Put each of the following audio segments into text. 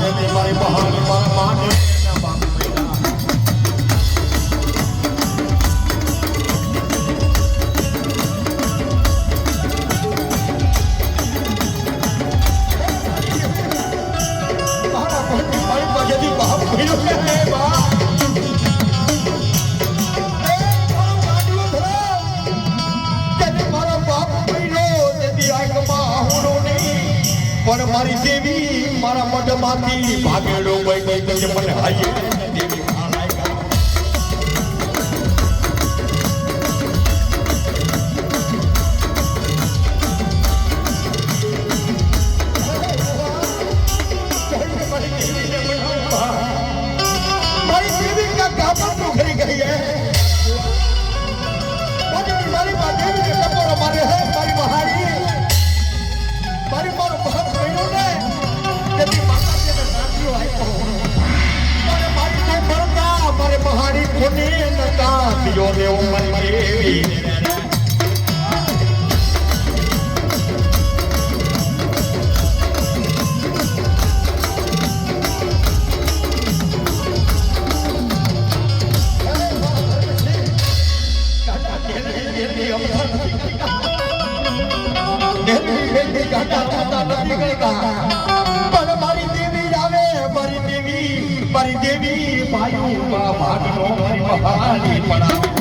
મારી બહાની મારા માને પણ મારી દેવી મારા મઢમાંથી ભાગેડો ગઈ ગઈ મને હાઈએ દેવી મારી દેવી કા ગામા તો ઘરી ગઈ હે મારી દેવી કે ટપોરો મારે હે મારી બહારી મારી મારો બહુ કઈનો ને તેની માતાજી ને નાખ્યો આયો મારે મારી ને મરતા મારે બહારી કોને નતા દિયો દેવ મારી દેવી મારી દેવી ભાઈ ભાગનો મારી મહાની પડા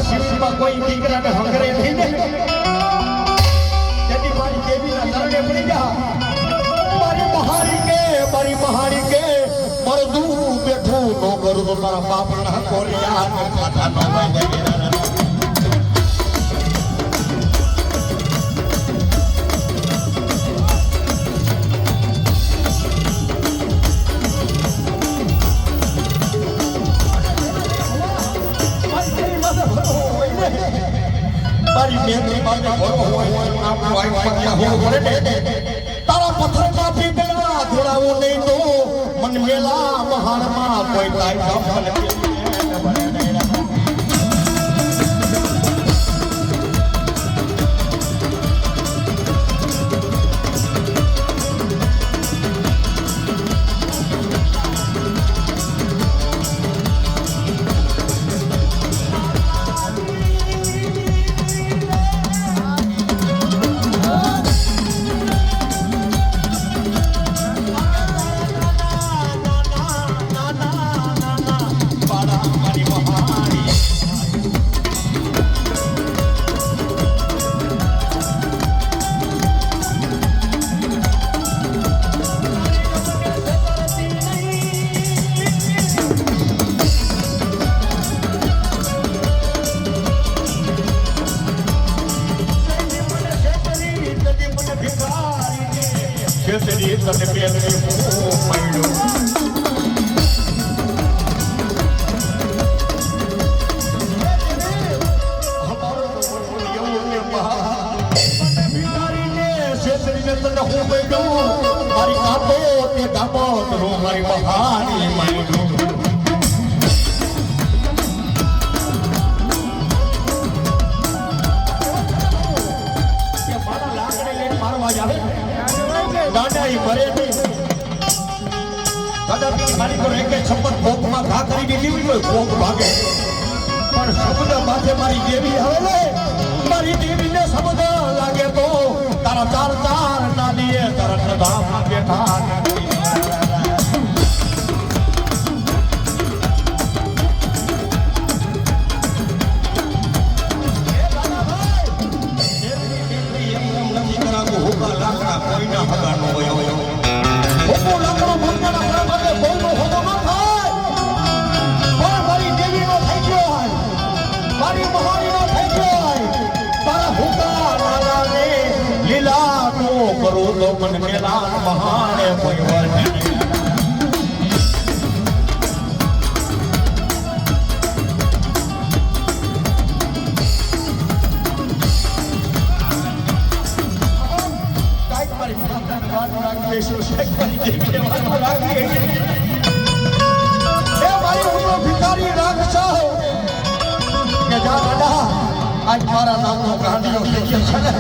શિવમાં કોઈ દીકરાને હંગરે નહીં ને તેથી મારી દેવીના શરણે પડી જા મારી મહારી કે મરદું બેઠું નો કરું તો તારા બાપના કોરિયા ને ખાતા નો મારી બેટી માટે ભરો હોય આપણો આઈ પત્યા હો કરે ને તારા પથ્થર કાપી દેવા ધોળાવું નહીં તો મન મેલા મહાનમાં કોઈ કાઈ કામ નથી Jadi tadi biar ibu malu. Mari kato te dapat rumah bahari malu. દાદાઈ મરે નહીં કદાચ મારી પર એક શબ્દ ભોગમાં ઘા કરી દીધી હોય ભોગ ભાગે પણ શબ્દ માથે મારી દેવી હવે મારી દેવીને શબ્દ લાગે તો તારા ચાર ચાર ના દીએ તારા ધામમાં બેઠા કોઈના હગાનો હોય હોકો લાકડો ભંગાના પ્રમાણે બોલનો હોકો ન થાય પણ મારી દેવીનો થઈ ગયો હોય મારી મહારીનો થઈ ગયો હોય તારા હુકા લાલાને લીલા તો કરો તો મન મેલા મહાને કોઈ વર્ણ બેસ્યો છે મારી દેવીને વાતો રાખી એ મારી ઉનો ભિખારી રાખશો કે જા દાદા આજ મારા નામનો ગાંડીઓ થઈ ગયો છે ને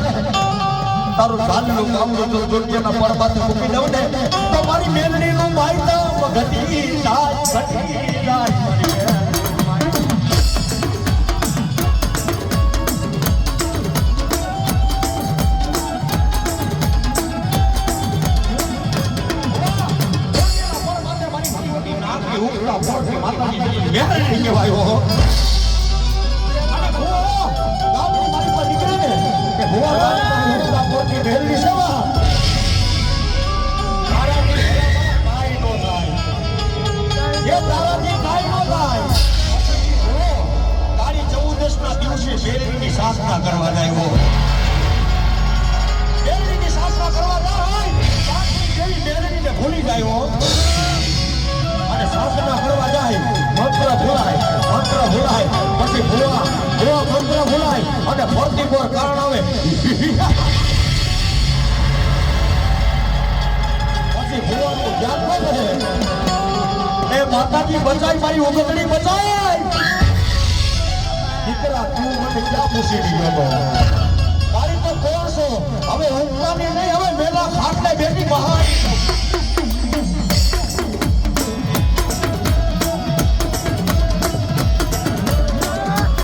તારું ચાલનું કામનું જો દુર્જના પડબાતે મૂકી દઉં ને તો મારી મેલડીનું માયદમ ઘટી જાય માતાજી કહેવાયો મેલડી સેવા તારાથી કાઈ નો થાય એ તારાથી કાઈ નો થાય તારી 14 ના દિવસે મેલડીની સાસના કરવા જાય મેલડીની સાસના કરવા જાય જેવી મેલડીને ભૂલી જાય અને સાસના કરવા જાય મંત્ર ભૂલાય પછી ભૂવા મંત્ર ભૂલાય અને ફરતી પર કારણ આવે ભૂવાનું ધ્યાન ન રહે એ માતાજી બચાઈ મારી ઉગતડી બચાય દીકરા તું મને ક્યાં પૂછી ગયો મારી તો કોણ છો હવે ઉગવાની નહીં હવે મેલા ખાટલે બેટી બહાર